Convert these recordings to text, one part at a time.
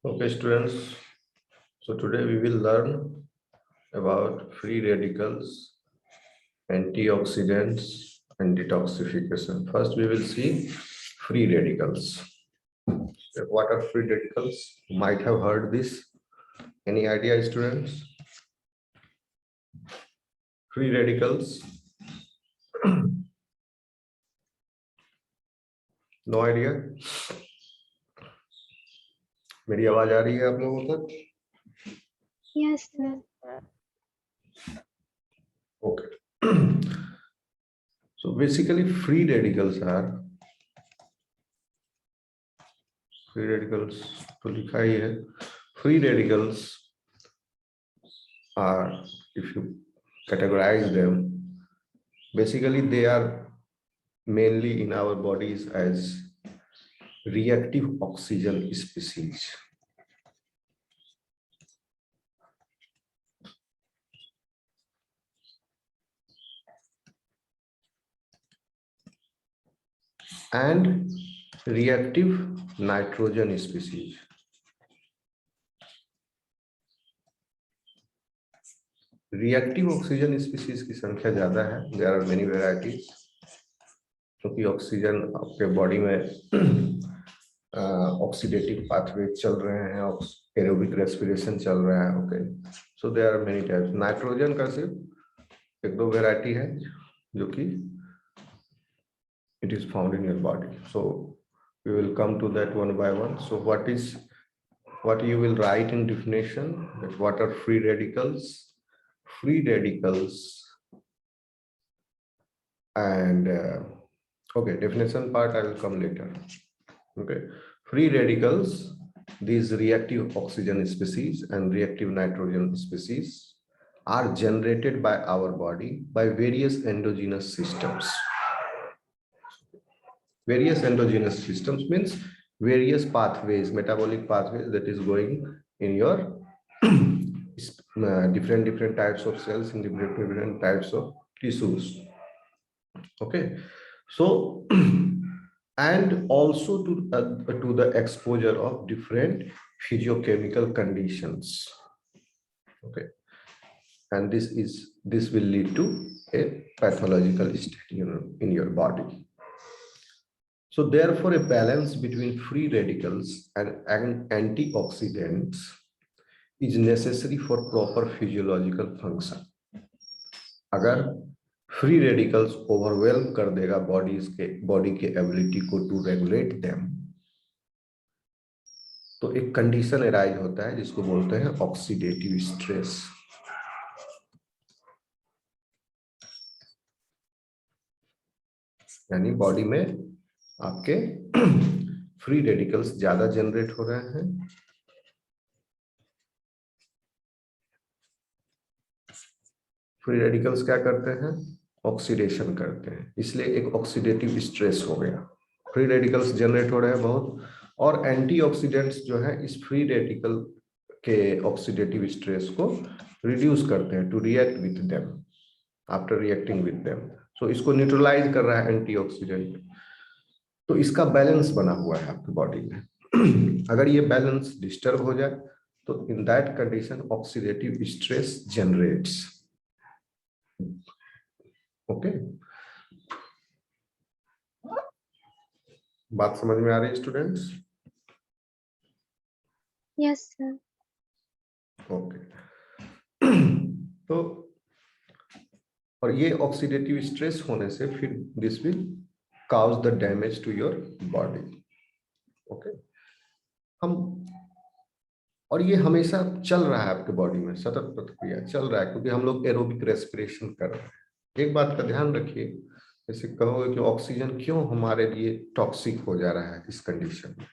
Okay, students. So today we will learn about free radicals, antioxidants, and detoxification. First, we will see free radicals. What are free radicals? You might have heard this. Any idea, students? Free radicals? No idea? मेरी आवाज आ रही है आप लोगों तक? Yes, sir. Okay. So basically, free radicals तो लिखा ही है. Free radicals are, if you categorize them, basically they are mainly in our bodies as reactive oxygen species. And reactive nitrogen species. Reactive oxygen species की संख्या ज्यादा है. There are many varieties. क्योंकि oxygen आपके body में oxidative pathway चल रहे हैं, एरोबिक रेस्पिरेशन चल रहा है. Okay, so there are many types. Nitrogen का सिर्फ एक दो वेराइटी है जो कि it is found in your body. So we will come to that one by one. So what you will write in definition, that what are free radicals? Free radicals and okay, definition part I will come later. Okay, free radicals, these reactive oxygen species and reactive nitrogen species are generated by our body by various endogenous systems. Various endogenous systems means various pathways, metabolic pathways that is going in your different types of cells in different types of tissues. Okay, so and also to the exposure of different physiochemical conditions. Okay, and this will lead to a pathological state in your body. So therefore, a balance between free radicals and antioxidants is necessary for proper physiological function. अगर free radicals overwhelm कर देगा body के ability को to regulate them, तो एक condition arise होता है जिसको बोलते हैं oxidative stress. यानी बॉडी में आपके फ्री रेडिकल्स ज्यादा जनरेट हो रहे हैं. फ्री रेडिकल्स क्या करते हैं? ऑक्सीडेशन करते हैं, इसलिए एक ऑक्सीडेटिव स्ट्रेस हो गया. फ्री रेडिकल्स जनरेट हो रहे हैं बहुत, और एंटीऑक्सीडेंट्स जो है इस फ्री रेडिकल के ऑक्सीडेटिव स्ट्रेस को रिड्यूस करते हैं to react with them after reacting with them. So इसको न्यूट्रलाइज कर रहा है एंटीऑक्सीडेंट. तो इसका बैलेंस बना हुआ है आपकी बॉडी में. अगर ये बैलेंस डिस्टर्ब हो जाए तो in that condition oxidative stress generates. Okay, बात समझ में आ रही है स्टूडेंट्स? Yes, sir. ओके. तो और ये ऑक्सीडेटिव स्ट्रेस होने से फिर this will cause the damage to your body. Okay, हम और ये हमेशा चल रहा है आपके बॉडी में, सतत प्रक्रिया चल रहा है, क्योंकि हम लोग एरोबिक रेस्पिरेशन कर रहे हैं. एक बात का ध्यान रखिए, जैसे कहोगे कि ऑक्सीजन क्यों हमारे लिए टॉक्सिक हो जा रहा है इस कंडीशन में.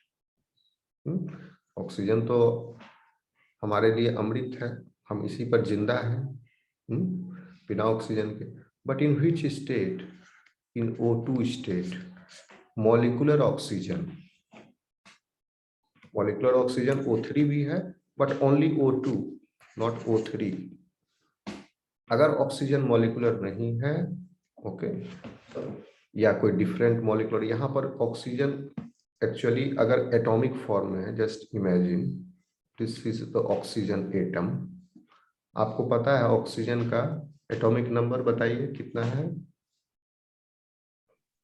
ऑक्सीजन तो हमारे लिए अमृत है, हम इसी पर जिंदा हैं बिना ऑक्सीजन के. But in which state? in O2 state, molecular oxygen O3 भी है, but only O2, not O3. अगर ऑक्सीजन मॉलिकुलर नहीं है, ओके, या कोई डिफरेंट मॉलिकुलर, यहाँ पर ऑक्सीजन एक्चुअली अगर एटॉमिक फॉर्म में है, just imagine this is the oxygen atom. आपको पता है ऑक्सीजन का एटॉमिक नंबर बताइए कितना है?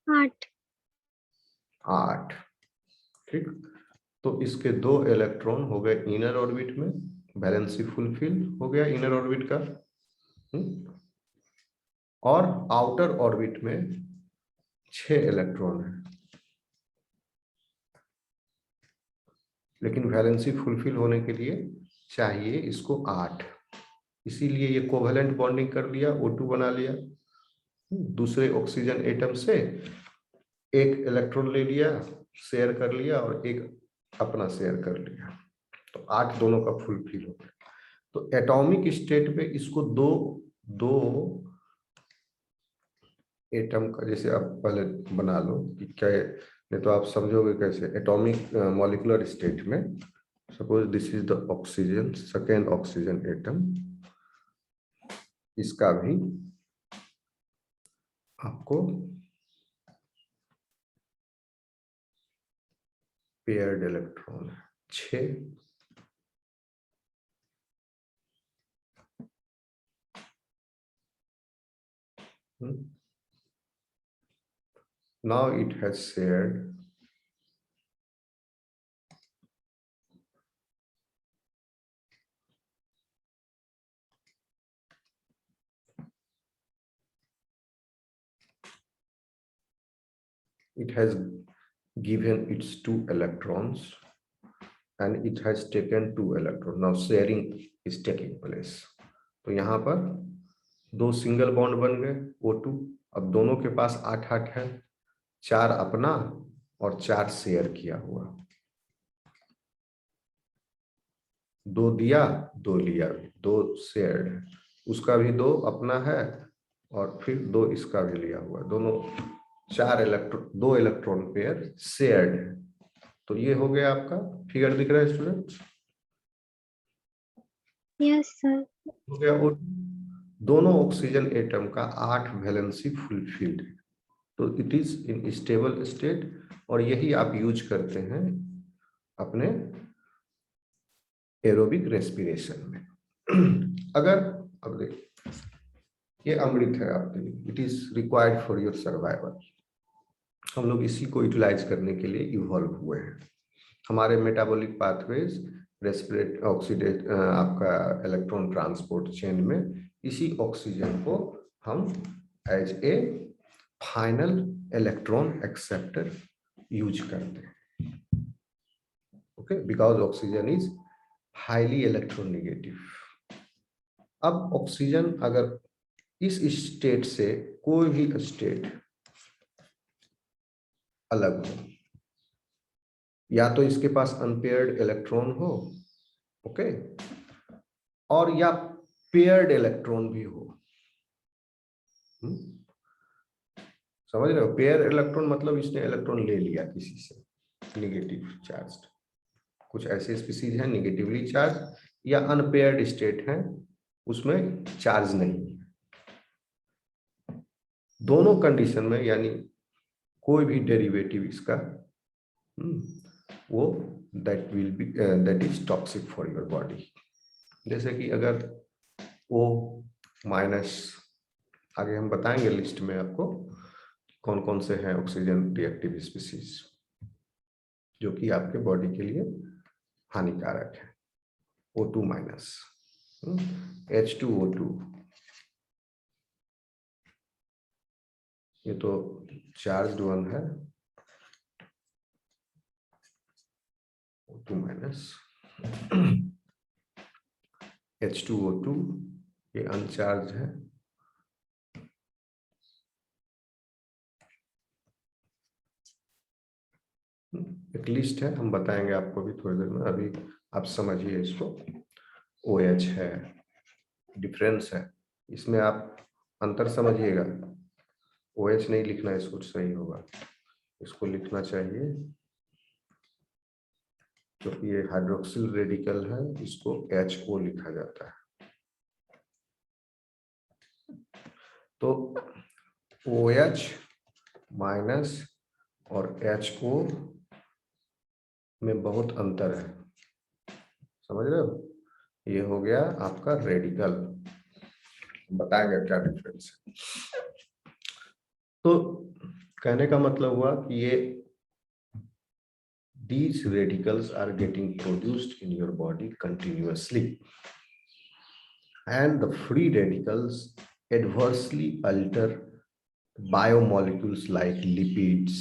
8। 8। ठीक, तो इसके 2 इलेक्ट्रॉन हो गए इनर ऑर्बिट में, वैलेंसी फुलफिल हो गया इनर ऑर्बिट का। और आउटर ऑर्बिट में 6 इलेक्ट्रॉन है, लेकिन वैलेंसी फुलफिल होने के लिए चाहिए इसको 8। इसीलिए ये कोवेलेंट बॉन्डिंग कर लिया, O2 बना लिया, दूसरे ऑक्सीजन एटम से एक इलेक्ट्रॉन ले लिया, शेयर कर लिया, और एक अपना शेयर कर लिया, तो 8 दोनों का फुलफिल हो गया। तो एटॉमिक स्टेट पे इसको दो एटम का, जैसे आप पहले बना लो कि क्या है, नहीं तो आप समझोगे कैसे। एटॉमिक मॉलिक्यूलर स्टेट में suppose this is the oxygen, second oxygen atom, इसका भी आपको पेयर्ड इलेक्ट्रॉन है 6। Now it has shared it has given its 2 electrons and it has taken 2 electrons. Now sharing is taking place. तो यहाँ पर 2 single bond बन गए O2। अब दोनों के पास 8-8 है, 4 अपना और 4 शेयर किया हुआ। 2 दिया 2 लिया, 2 शेयर्ड है, उसका भी 2 अपना है और फिर 2 इसका भी लिया हुआ, दोनों 4 इलेक्ट्रॉन, 2 इलेक्ट्रॉन पेयर शेयर्ड है। तो ये हो गया आपका फिगर, दिख रहा है स्टूडेंट्स? Yes sir. हो गया। और दोनों ऑक्सीजन एटम का 8 वैलेंसी फुलफिल्ड है, तो it is in stable state, और यही आप यूज करते हैं अपने एरोबिक रेस्पिरेशन में। अगर अब देखिए ये अमृत है आपके लिए, it is required for your survival. हम लोग इसी को यूटिलाइज करने के लिए इवॉल्व हुए हैं। हमारे मेटाबॉलिक पाथवेज, रेस्पिरेट, ऑक्सीडेट, आपका इलेक्ट्रॉन ट्रांसपोर्ट चेन में इसी ऑक्सीजन को हम as a final electron acceptor use करते हैं। Okay, because oxygen is highly electronegative. अब ऑक्सीजन अगर इस स्टेट से कोई भी स्टेट अलग हो, या तो इसके पास अनपेयर्ड इलेक्ट्रॉन हो, ओके, और या पेयर्ड इलेक्ट्रॉन भी हो। समझ रहे हो? पेयर इलेक्ट्रॉन मतलब इसने इलेक्ट्रॉन ले लिया किसी से नेगेटिव चार्ज। कुछ ऐसे स्पीसीज हैं नेगेटिवली चार्ज, या अनपेयर्ड स्टेट है उसमें चार्ज नहीं है। दोनों कंडीशन में यानी कोई भी डेरिवेटिव इसका वो that will be that is toxic for your body. जैसे कि अगर O माइनस, आगे हम बताएंगे लिस्ट में आपको कौन कौन से हैं ऑक्सीजन रिएक्टिव स्पीसीज जो कि आपके बॉडी के लिए हानिकारक है। O2 माइनस, H2O2, ये तो चार्ज्ड वन है, O2 माइनस, H2O2 ये अनचार्ज है, एक लिस्ट है, हम बताएंगे आपको भी थोड़ी देर में, अभी आप समझिए इसको। OH है, डिफरेंस है इसमें, आप अंतर समझिएगा। OH नहीं लिखना इसको, सही होगा इसको लिखना चाहिए क्योंकि ये हाइड्रोक्सिल रेडिकल है, इसको HO लिखा जाता है। तो OH माइनस और HO में बहुत अंतर है, समझ रहे हो? ये हो गया आपका रेडिकल, बताएंगे क्या डिफरेंस है। तो कहने का मतलब हुआ कि ये these radicals are getting produced in your body continuously, and the free radicals adversely alter biomolecules like lipids,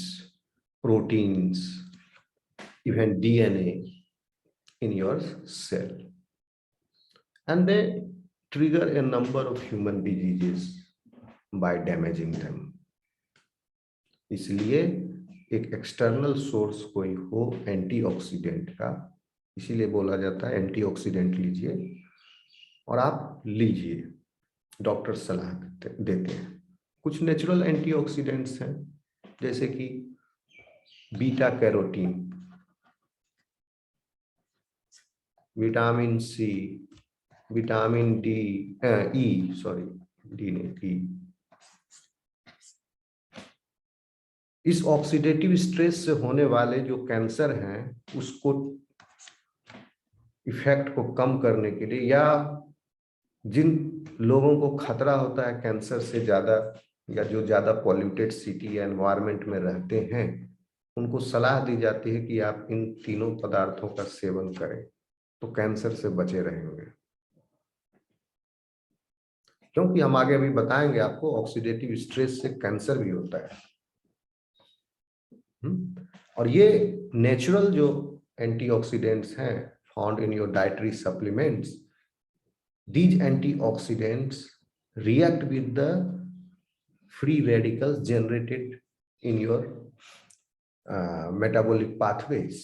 proteins, even DNA in your cell, and they trigger a number of human diseases by damaging them. इसलिए एक external source कोई हो antioxidant का, इसीलिए बोला जाता है antioxidant लीजिए, और आप लीजिए, डॉक्टर सलाह देते हैं। कुछ नेचुरल एंटीऑक्सीडेंट्स हैं जैसे कि beta carotene, vitamin C, vitamin D, E, sorry D नहीं, ई। इस ऑक्सीडेटिव स्ट्रेस से होने वाले जो कैंसर हैं उसको इफेक्ट को कम करने के लिए, या जिन लोगों को खतरा होता है कैंसर से ज्यादा, या जो ज्यादा पॉल्यूटेड सिटी या एनवायरनमेंट में रहते हैं, उनको सलाह दी जाती है कि आप इन तीनों पदार्थों का सेवन करें तो कैंसर से बचे रहेंगे। क्योंकि हम आगे अभी बताएंगे आपको ऑक्सीडेटिव स्ट्रेस से कैंसर भी होता है। और ये नेचुरल जो एंटीऑक्सीडेंट्स हैं found in your dietary supplements, these antioxidants react with the free radicals generated in your metabolic pathways.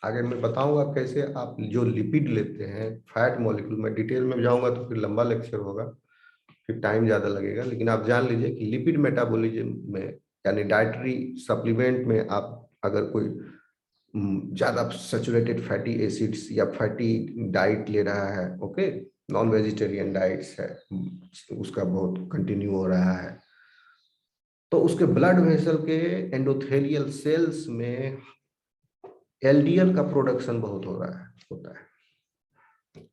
आगे मैं बताऊंगा कैसे आप जो लिपिड लेते हैं, फैट मॉलिक्यूल, में डिटेल में जाऊंगा तो फिर लंबा लेक्चर होगा, फिर टाइम ज्यादा लगेगा, लेकिन आप जान लीजिए कि लिपिड मेटाबॉलिज्म में यानी डाइटरी सप्लीमेंट में आप अगर कोई ज्यादा सैचुरेटेड फैटी एसिड्स या फैटी डाइट ले रहा है, ओके, नॉन वेजिटेरियन डाइट्स है, उसका बहुत कंटिन्यू हो रहा है, तो उसके ब्लड वेसल के एंडोथेलियल सेल्स में एलडीएल का प्रोडक्शन बहुत होता है।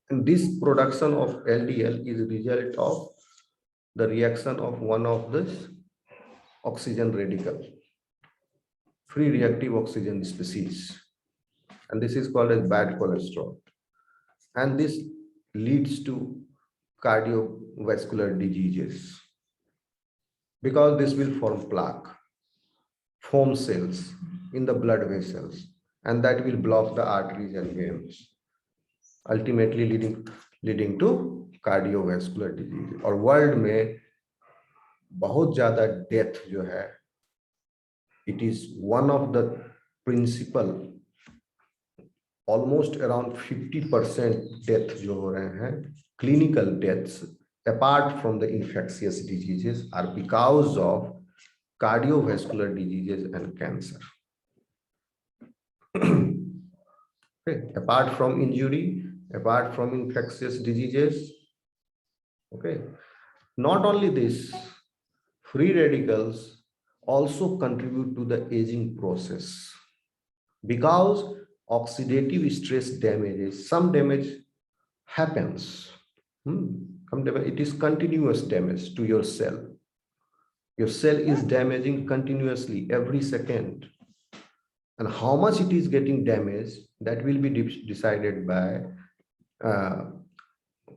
And this production of LDL is a result of the reaction of one of this oxygen radical, free reactive oxygen species, and this is called as bad cholesterol, and this leads to cardiovascular diseases because this will form plaque, foam cells in the blood vessels, and that will block the arteries and veins, ultimately leading to cardiovascular disease। और world में बहुत ज्यादा death जो है, it is one of the principal, almost around 50% death जो हो रहे हैं, clinical deaths apart from the infectious diseases are because of cardiovascular diseases and cancer। Okay, apart from injury, apart from infectious diseases, okay, not only this, free radicals also contribute to the aging process because oxidative stress damages, some damage happens, it is continuous damage to your cell. Your cell is damaging continuously every second, and how much it is getting damaged, that will be decided by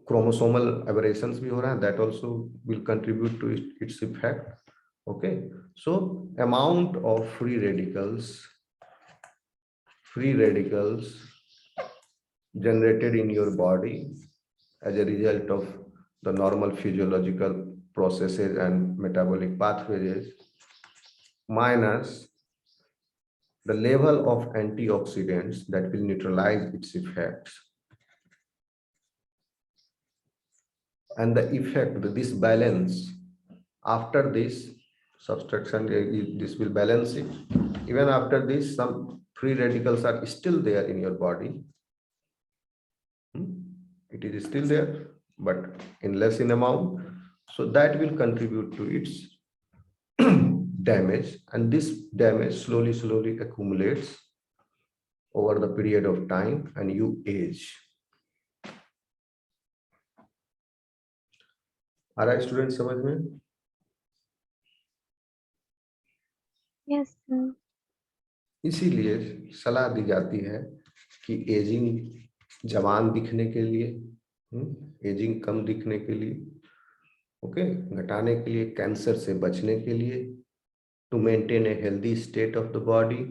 chromosomal aberrations भी हो रहा है, that also will contribute to its effect। Okay, so amount of free radicals generated in your body as a result of the normal physiological processes and metabolic pathways minus the level of antioxidants that will neutralize its effects, and the effect, this balance, after this subtraction, this will balance it. Even after this, some free radicals are still there in your body. It is still there, but in less in amount. So that will contribute to its damage, and this damage slowly accumulates, over the period of time and you age. आ रहा है student समझ में? Yes, sir. इसीलिए सलाह दी जाती है कि ageing जवान दिखने के लिए, एजिंग कम दिखने के लिए, ओके, घटाने के लिए, कैंसर से बचने के लिए, to maintain a healthy state of the body,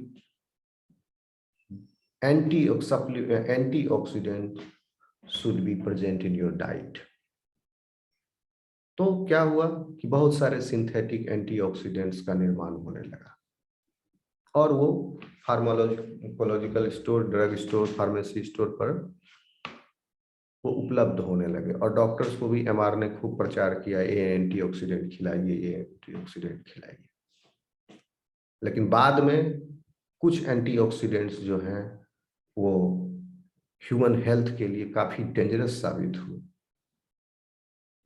antioxidant should be present in your diet. तो क्या हुआ कि बहुत सारे सिंथेटिक एंटीऑक्सीडेंट्स का निर्माण होने लगा और वो pharmacological store, drug store, pharmacy store पर वो उपलब्ध होने लगे और डॉक्टर्स को भी एमआर ने खूब प्रचार किया, ये एंटीऑक्सीडेंट खिलाइए, ये एंटीऑक्सीडेंट खिलाइए। लेकिन बाद में कुछ एंटीऑक्सीडेंट्स जो हैं वो ह्यूमन हेल्थ के लिए काफी डेंजरस साबित हुए,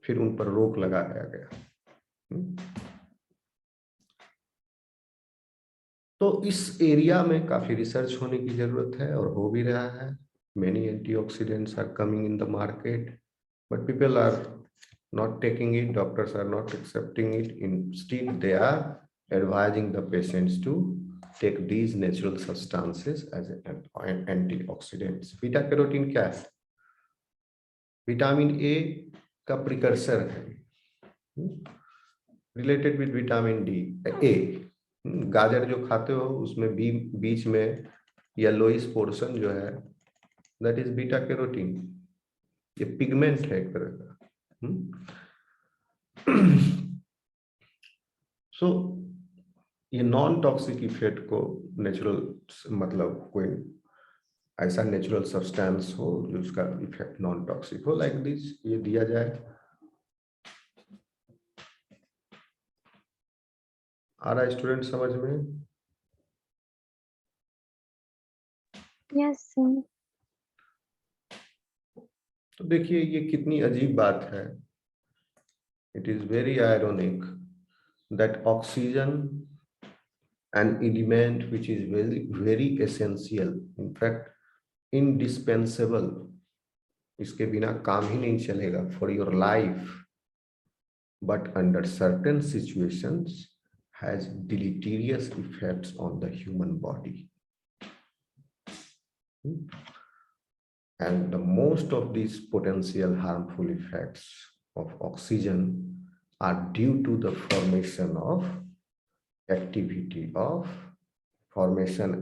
फिर उन पर रोक लगाया गया। तो इस एरिया में काफी रिसर्च होने की जरूरत है और हो भी रहा है। Many antioxidants are coming in the market, but people are not taking it. Doctors are not accepting it. Instead, they are advising the patients to take these natural substances as antioxidants. Beta carotene क्या है? Vitamin A का precursor है, related with vitamin D. ए, गाजर जो खाते हो उसमें बीच में येलोइश पोर्शन जो है, दैट इज बीटा कैरोटीन। ये पिगमेंट है एक तरह का। सो ये नॉन टॉक्सिक इफेक्ट को नेचुरल, मतलब कोई ऐसा नेचुरल सब्सटेंस हो जो उसका इफेक्ट नॉन टॉक्सिक हो, लाइक दिस, ये दिया जाए। आ रहा है स्टूडेंट समझ में? Yes, sir. तो देखिए ये कितनी अजीब बात है। It is very ironic that oxygen, an element which is very essential, in fact indispensable, इसके बिना काम ही नहीं चलेगा for your life, but under certain situations has deleterious effects on the human body. And the most of these potential harmful effects of oxygen are due to the formation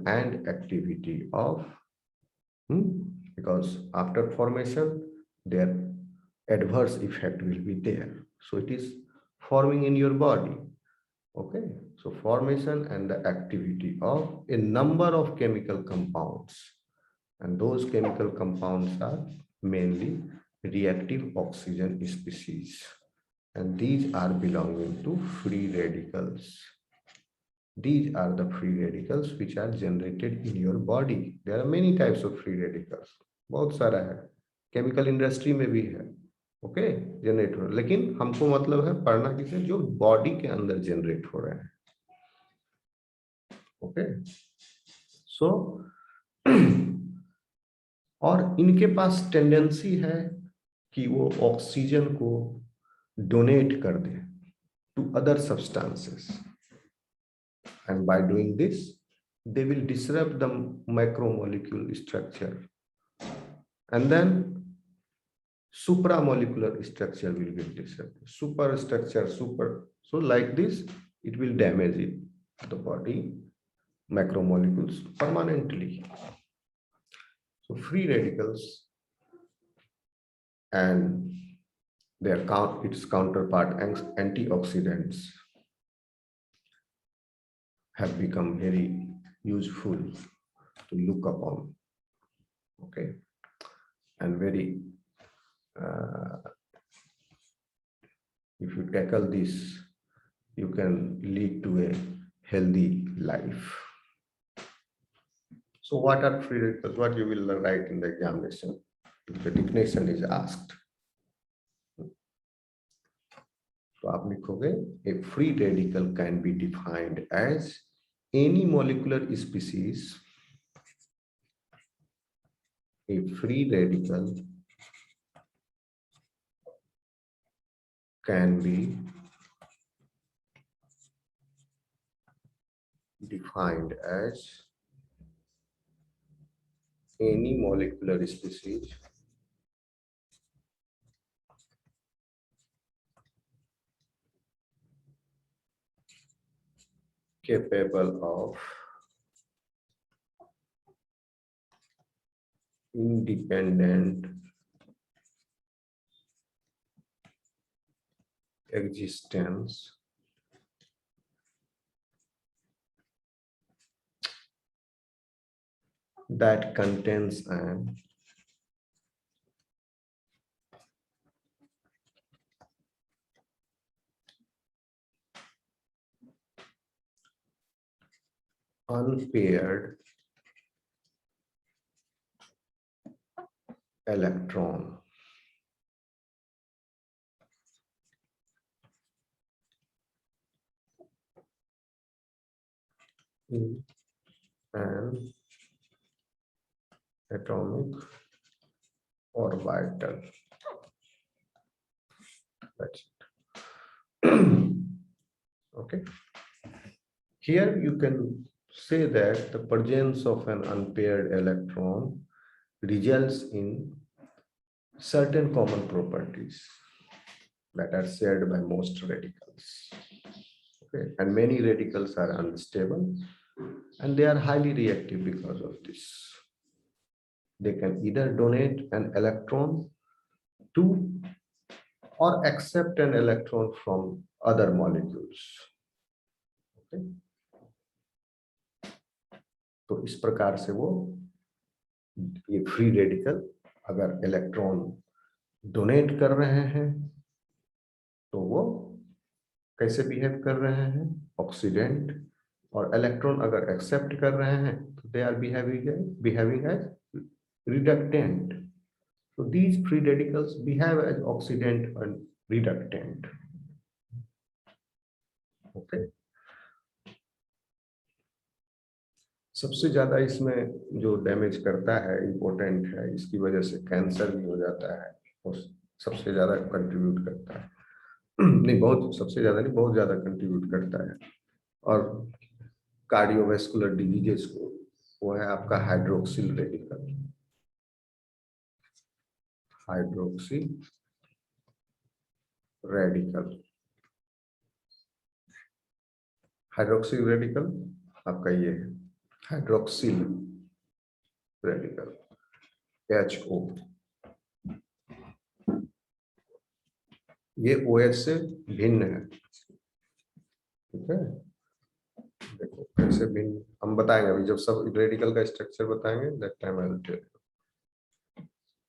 and activity of, because after formation their adverse effect will be there, so it is forming in your body. Okay, so formation and the activity of a number of chemical compounds, and those chemical compounds are mainly reactive oxygen species, and these are belonging to free radicals. These are the free radicals which are generated in your body. There are many types of free radicals, बहुत सारा है, chemical industry में भी है, okay, generate हो रहा है। लेकिन हमको मतलब है पढ़ना किसे, जो बॉडी के अंदर जनरेट हो रहे हैं, ओके। सो और इनके पास टेंडेंसी है कि वो ऑक्सीजन को डोनेट कर दे to other substances, and by doing this they will disrupt the macromolecule structure, and then supramolecular structure will get disrupted, superstructure, so like this it will damage it, the body macromolecules permanently. So free radicals and their its counterpart antioxidants have become very useful to look upon, okay, and very if you tackle this you can lead to a healthy life. So what are free radicals? What you will write in the examination if the definition is asked. तो आप लिखोगे a free radical can be defined as any molecular species a free radical can be defined as any molecular species capable of independent existence that contains an unpaired electron in an atomic orbital. That's it. Okay. Here you can say that the presence of an unpaired electron results in certain common properties that are shared by most radicals. Okay. And many radicals are unstable and they are highly reactive because of this. They can either donate an electron to or accept an electron from other molecules. Okay. तो इस प्रकार से वो ये free radical अगर electron donate कर रहे हैं तो वो कैसे बिहेव कर रहे हैं, ऑक्सीडेंट, और इलेक्ट्रॉन अगर एक्सेप्ट कर रहे हैं तो they are behaving as reductant. So these free radicals behave as oxidant and reductant. Okay. सबसे ज्यादा इसमें जो डैमेज करता है, इम्पोर्टेंट है, इसकी वजह से कैंसर भी हो जाता है और सबसे ज्यादा कंट्रीब्यूट करता है. नहीं, बहुत सबसे ज्यादा नहीं, बहुत ज्यादा कंट्रीब्यूट करता है. और कार्डियोवैस्कुलर डिजीजेस को वो है आपका hydroxyl radical. Hydroxy radical. Hydroxyl radical आपका ये है हाइड्रोक्सिल रेडिकल HO. ये OH से भिन्न है. ठीक है, देखो कैसे भिन्न हम बताएंगे अभी जब सब रेडिकल का स्ट्रक्चर बताएंगे, that time I will tell you.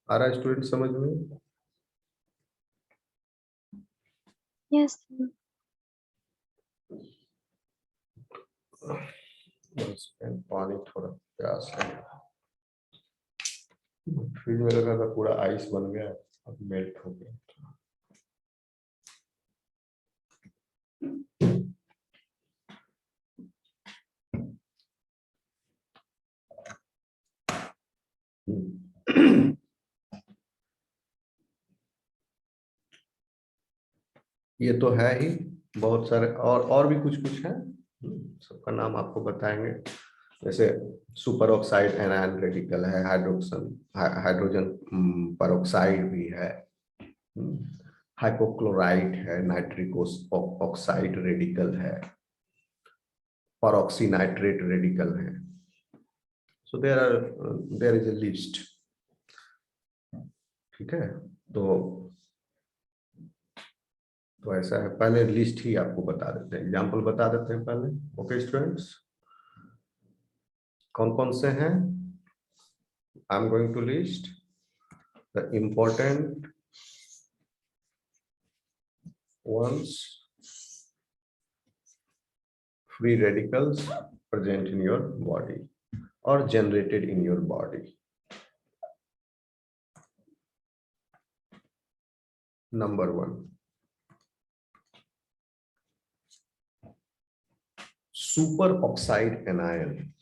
आ रहा है स्टूडेंट समझ में? Yes, sir. बस पानी थोड़ा प्यास है. फ्रिज में लगा था पूरा आइस बन गया, अब मेल्ट हो गया. ये तो है ही, बहुत सारे और भी कुछ कुछ है, सबका नाम आपको बताएंगे. जैसे सुपर ऑक्साइड एनायन रेडिकल है, हाइड्रोजन परऑक्साइड भी है, हाइपोक्लोराइट है, नाइट्रिक ऑक्साइड रेडिकल है, परऑक्सीनाइट्रेट रेडिकल है. So there is a list. ठीक है, तो ऐसा है, पहले लिस्ट ही आपको बता देते हैं, एग्जांपल बता देते हैं पहले. ओके स्टूडेंट्स, कौन कौन से हैं? I am going to list the important ones, free radicals present in your body or generated in your body. Number 1, superoxide anion.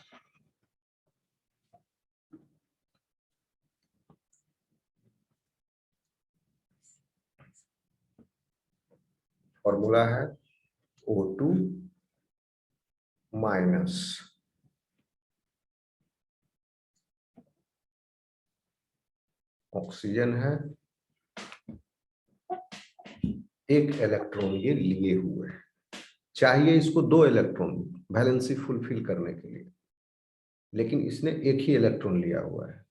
Formula है O2 माइनस ऑक्सीजन है, एक इलेक्ट्रॉन ये लिए हुए है, चाहिए इसको 2 इलेक्ट्रॉन वैलेंसी फुलफिल करने के लिए, लेकिन इसने एक ही इलेक्ट्रॉन लिया हुआ है।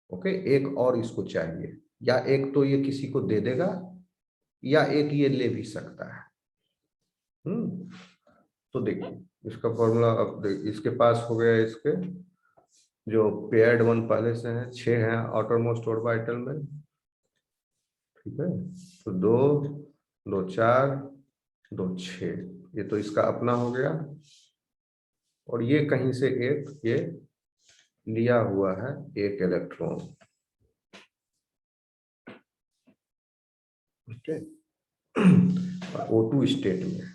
ओके, एक और इसको चाहिए, या एक तो ये किसी को दे देगा या एक ये ले भी सकता है। तो देखिए इसका फॉर्मूला, अब इसके पास हो गया, इसके जो पेयर्ड वन पहले से है 6 है आउटरमोस्ट ऑर्बिटल में, ठीक है। तो 2 2 4 2 6, ये तो इसका अपना हो गया, और ये कहीं से एक ये लिया हुआ है एक इलेक्ट्रॉन। ओके, O2 स्टेट में,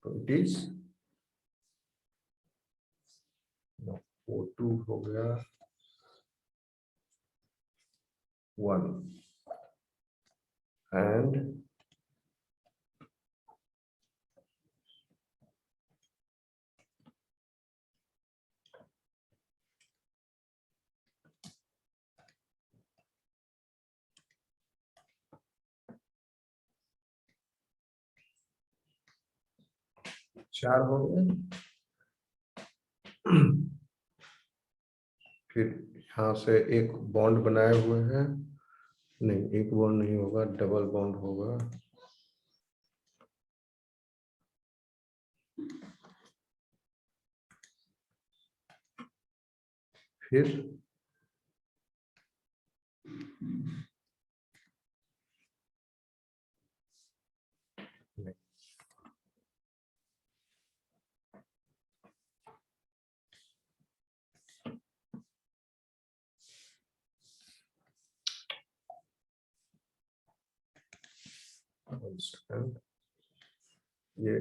तो इट इज O2 हो गया 1 एंड चार हो गए। फिर यहाँ से एक बॉन्ड बनाए हुए हैं, नहीं एक बॉन्ड नहीं होगा, डबल बॉन्ड होगा। फिर ये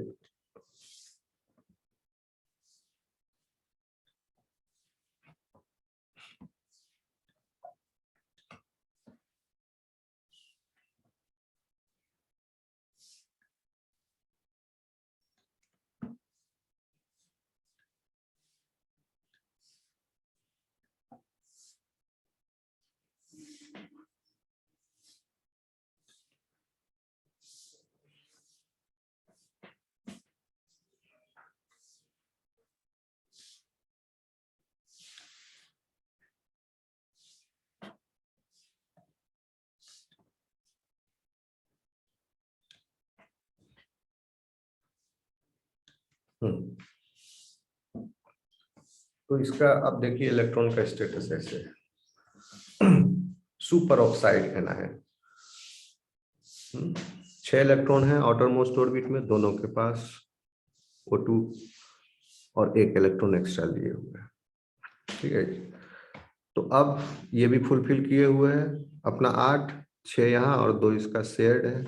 तो इसका अब देखिए इलेक्ट्रॉन का स्टेटस ऐसे है, सुपर ऑक्साइड एनायन, 6 इलेक्ट्रॉन है आउटर मोस्ट ऑर्बिट में, दोनों के पास O2 और एक इलेक्ट्रॉन एक्स्ट्रा लिए हुए हैं, ठीक है। तो अब ये भी फुलफिल किए हुए हैं अपना 8, 6 यहाँ और 2 इसका शेयर्ड है,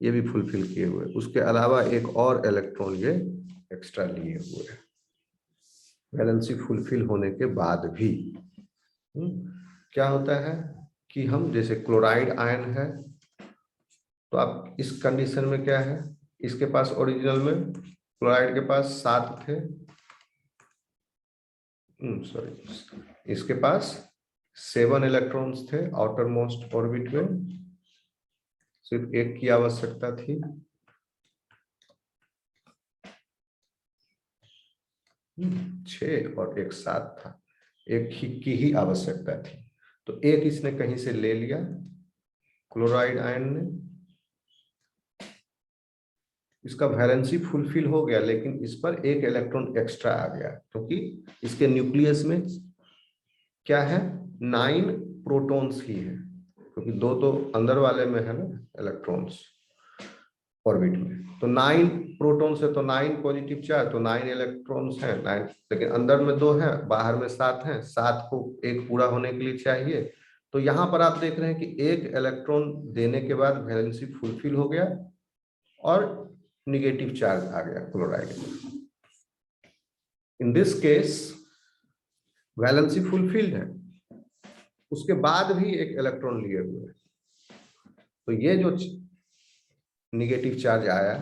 ये भी फुलफिल किए हुए हैं। उसके अलावा एक और इलेक्ट्रॉन ये एक्स्ट्रा लिए हुए हैं वैलेंसी फुलफिल होने के बाद भी। क्या होता है कि हम जैसे क्लोराइड आयन है, तो आप इस कंडीशन में क्या है, इसके पास ओरिजिनल में क्लोराइड के पास 7 थे, सॉरी इसके पास 7 इलेक्ट्रॉन्स थे आउटर मोस्ट ऑर्बिट में, सिर्फ एक की आवश्यकता थी। छह और एक 7 था, एक ही की ही आवश्यकता थी, तो एक इसने कहीं से ले लिया क्लोराइड आयन ने, इसका वैलेंसी फुलफिल हो गया, लेकिन इस पर एक इलेक्ट्रॉन एक्स्ट्रा आ गया, क्योंकि इसके न्यूक्लियस में क्या है 9 प्रोटॉन्स ही है, क्योंकि 2 तो अंदर वाले में है ना इलेक्ट्रॉन्स ऑर्बिट में, तो 9 प्रोटॉन्स है तो 9 पॉजिटिव चार्ज, तो 9 इलेक्ट्रॉन्स हैं 9, लेकिन अंदर में 2 है बाहर में 7 हैं, 7 को एक पूरा होने के लिए चाहिए। तो यहाँ पर आप देख रहे हैं कि एक इलेक्ट्रॉन देने के बाद वैलेंसी फुलफिल हो गया और निगेटिव चार्ज आ गया क्लोराइड में। In this case valency fulfilled है, उसके बाद भी एक इलेक्ट्रॉन लिए हुए हैं, तो ये जो निगेटिव चार्ज आया,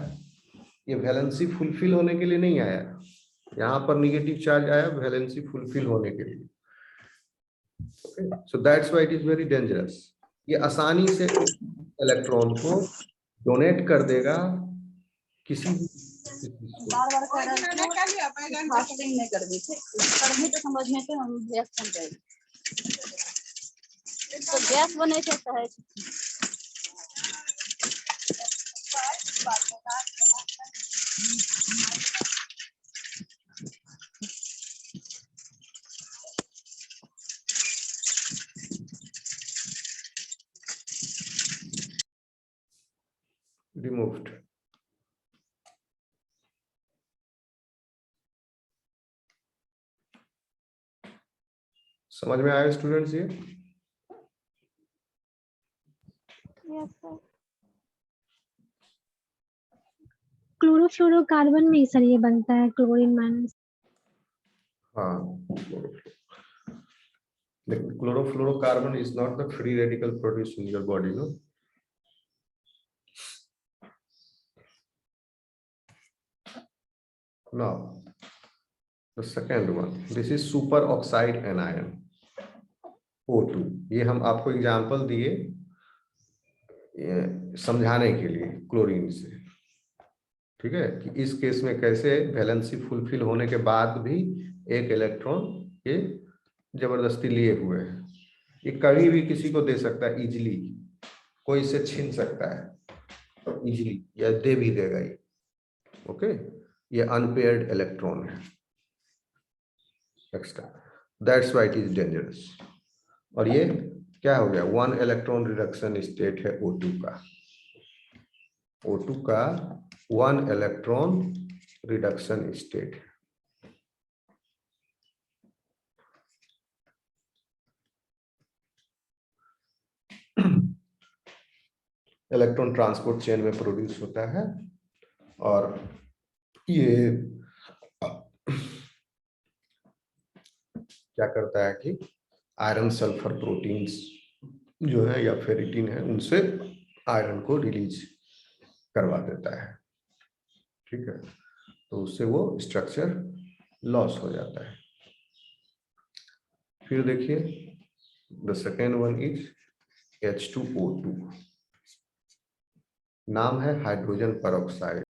ये वैलेंसी फुलफिल होने के लिए नहीं आया, यहाँ पर निगेटिव चार्ज आया वैलेंसी फुलफिल होने के लिए। So that's why it is very dangerous. ये आसानी से इलेक्ट्रॉन को डोनेट कर देगा किसी भी बार बार कह रहे थे फास्टिंग नहीं कर दी थी, करनी तो समझने के हम रिएक्शन करेंगे तो गैस बने थे है। रिमूव्ड। समझ में आया स्टूडेंट्स ये? Yes sir. क्लोरोफ्लोरोकार्बन में ही सर ये बनता है, क्लोरीन माइनस। हाँ, लेकिन chlorofluorocarbon is not the free radical produce in your body, no. Now, the second one, this is superoxide anion, O2। ये हम आपको एग्जांपल दिए समझाने के लिए क्लोरीन से, ठीक है, कि इस केस में कैसे वैलेंसी फुलफिल होने के बाद भी एक इलेक्ट्रॉन ये जबरदस्ती लिए हुए है। ये कभी भी किसी को दे सकता है इजिली, कोई इसे छीन सकता है इजिली, या दे भी देगा ये। ओके, ये अनपेयर्ड इलेक्ट्रॉन है extra, that's why it is dangerous. और ये क्या हो गया, 1 इलेक्ट्रॉन रिडक्शन स्टेट है O2 का। O2 का 1 electron reduction state. Electron transport chain में प्रोड्यूस होता है और ये क्या करता है कि आयरन सल्फर प्रोटीन्स जो है या फेरिटिन है उनसे आयरन को रिलीज करवा देता है, ठीक है, तो उससे वो स्ट्रक्चर लॉस हो जाता है। फिर देखिए the second one is H2O2, नाम है हाइड्रोजन परऑक्साइड।